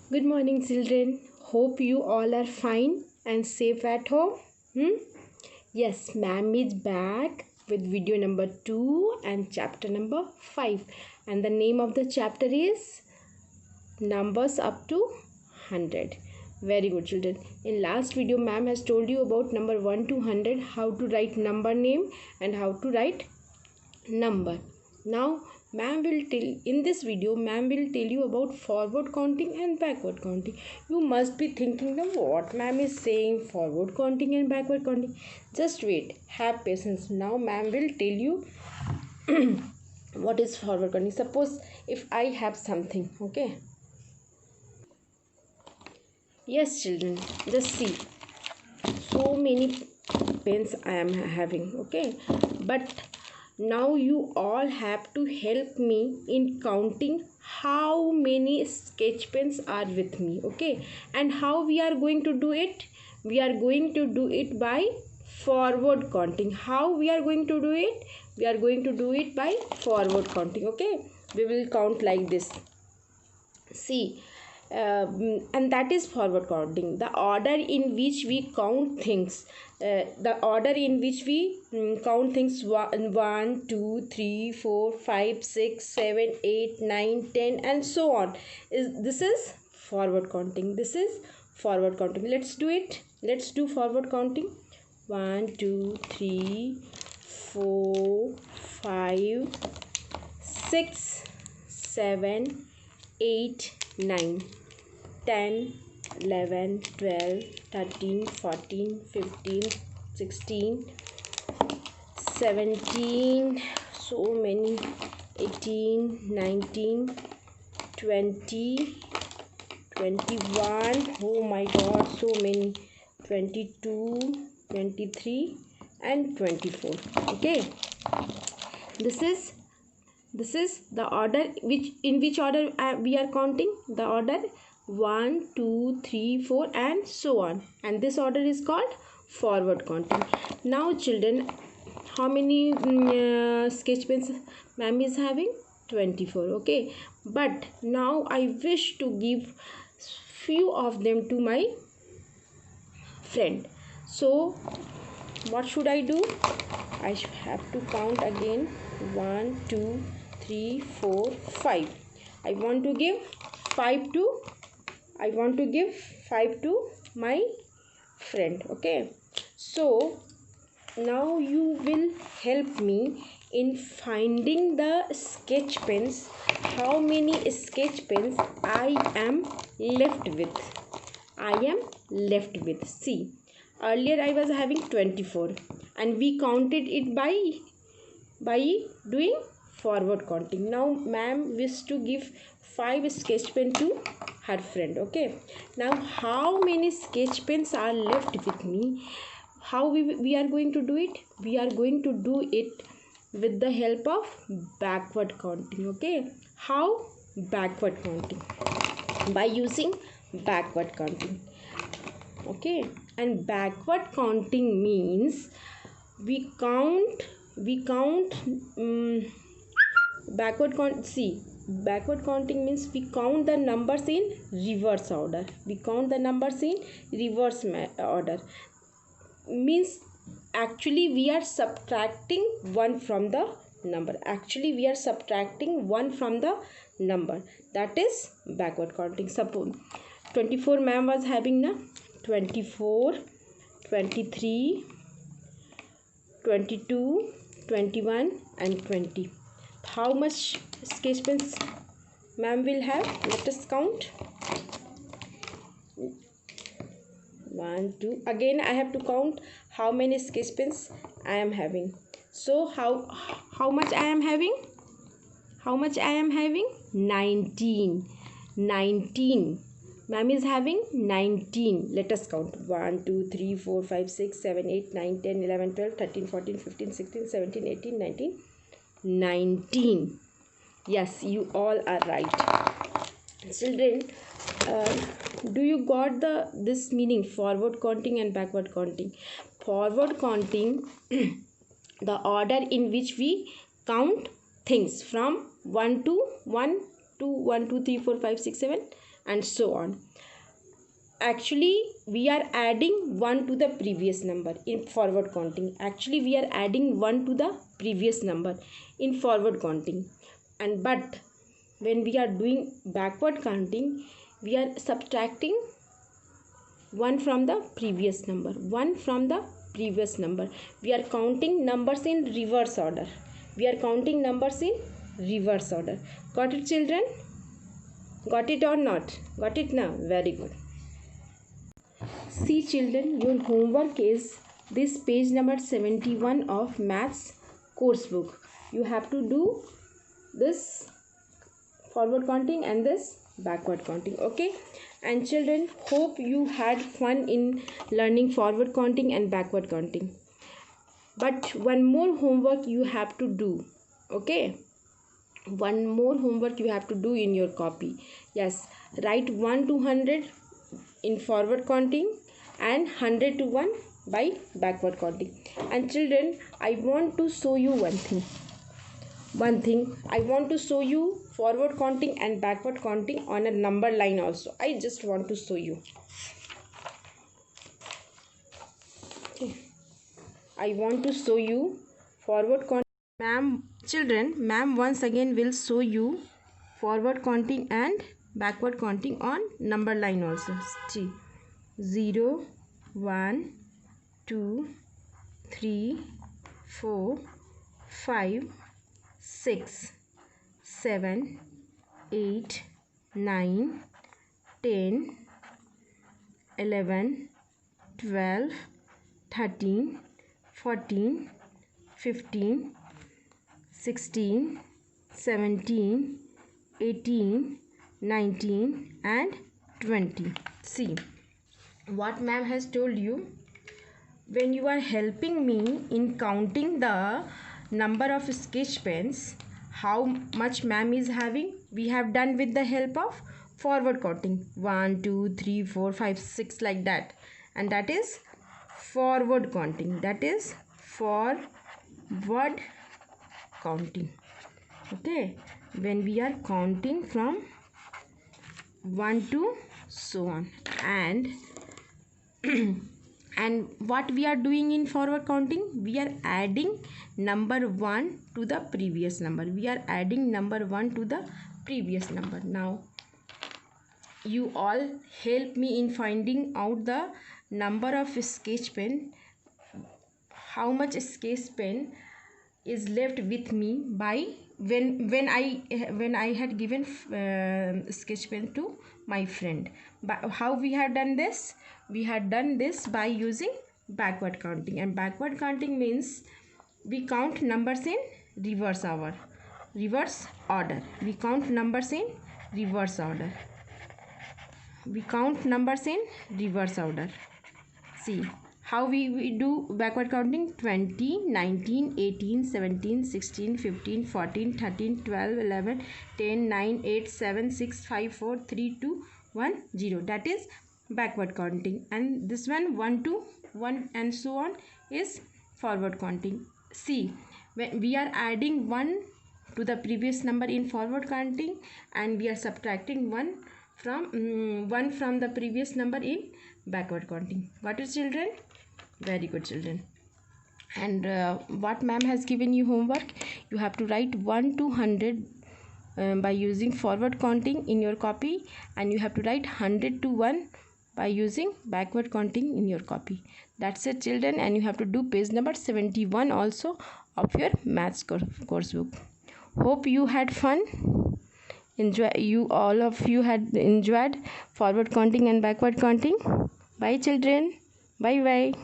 Good morning, children. Hope you all are fine and safe at home. Yes, ma'am is back with video number 2 and chapter number 5. And the name of the chapter is Numbers up to 100. Very good, children. In last video, ma'am has told you about number 1 to 100, how to write number name and how to write number. Now ma'am will tell in this video ma'am will tell you about forward counting and backward counting. You must be thinking of what ma'am is saying, forward counting and backward counting. Just wait, have patience. Now ma'am will tell you what is forward counting. Suppose if I have something, okay? Yes, children, just see, so many pens I am having, okay? But now you all have to help me in counting how many sketch pens are with me, okay? And how we are going to do it? We are going to do it by forward counting. How we are going to do it? We are going to do it by forward counting, okay? We will count like this. See, and that is forward counting, the order in which we count things, the order in which we count things 1 2 3 4 5 6 7 8 9 10 and so on. This is forward counting. This is forward counting. Let's do it. Let's do forward counting. 1 2 3 4 5 6 7 8 9 10 11 12 13 14 15 16 17, so many, 18 19 20 21, oh my god, so many, 22 23 and 24. Okay, this is the order in which order we are counting, the order 1 2 3 4 and so on, and this order is called forward counting. Now children, how many sketch pens ma'am is having? 24. Okay, but now I wish to give few of them to my friend. So what should I do? I have to count again. 1 2 3 4 5. I want to give 5 to my friend. Okay, so now you will help me in finding the sketch pens, how many sketch pens I am left with. See, earlier I was having 24 and we counted it by doing forward counting. Now ma'am wishes to give 5 sketch pen to her friend. Okay, now how many sketch pens are left with me? How we are going to do it? We are going to do it with the help of backward counting. Okay, how? Backward counting, by using backward counting. Okay, and backward counting means we count backward count. See, backward counting means we count the numbers in reverse order. Order means actually we are subtracting one from the number. That is backward counting. Suppose 24 ma'am was having na, 24 23 22 21 and 20. How much sketch pens ma'am will have? Let us count. 1 2. Again I have to count how many sketch pens I am having. So how much I am having? 19. Ma'am is having 19. Let us count. 1 2 3 4 5 6 7 8 9 10 11 12 13 14 15 16 17 18 19 19. Yes, you all are right. Children, do you got this meaning, forward counting and backward counting? Forward counting the order in which we count things from 1 to 1 2 3 4 5 6 7 and so on. Actually we are adding 1 to the previous number in forward counting. Actually we are adding 1 to the previous number in forward counting, and but when we are doing backward counting, we are subtracting 1 from the previous number. 1 from the previous number. We are counting numbers in reverse order. We are counting numbers in reverse order. Got it, children? Got it or not? Got it now? Very good. See, children, your homework is this page number 71 of maths course book. You have to do this forward counting and this backward counting. Okay, and children, hope you had fun in learning forward counting and backward counting, but one more homework you have to do. Okay, one more homework you have to do in your copy. Yes, write 1 to 100 in forward counting and 100 to 1 by backward counting. And children, I want to show you one thing. I want to show you forward counting and backward counting on a number line also. I just want to show you. Okay. I want to show you forward counting. Ma'am once again will show you forward counting and backward counting on number line also. See, 0, 1, 2, 3, 4, 5, 6, 7, 8, 9, 10, 11, 12, 13, 14, 15, 16, 17, 18, 19 and 20. See what ma'am has told you. When you are helping me in counting the number of sketch pens, how much ma'am is having, we have done with the help of forward counting. 1, 2, 3, 4, 5, 6 like that, and that is forward counting. That is forward counting. Okay, when we are counting from 1 to so on, and and what we are doing in forward counting, we are adding number 1 to the previous number. We are adding number 1 to the previous number. Now you all help me in finding out the number of sketch pen, how much sketch pen is left with me by when I had given sketch pen to my friend. But how we have done this? We had done this by using backward counting, and backward counting means we count numbers in reverse order. We count numbers in reverse order. See how we do backward counting: 20, 19, 18, 17, 16, 15, 14, 13, 12, 11, 10, 9, 8, 7, 6, 5, 4, 3, 2, 1, 0. That is backward counting. And this one, 1 to 1 and so on, is forward counting. See, when we are adding 1 to the previous number in forward counting, and we are subtracting 1 from the previous number in backward counting. Got it, children? Very good, children. And what ma'am has given you homework, you have to write 1 to 100 by using forward counting in your copy, and you have to write 100 to 1 by using backward counting in your copy. That's it, children. And you have to do page number 71 also of your maths course book. Hope you had fun. All of you had enjoyed forward counting and backward counting. Bye, children. Bye.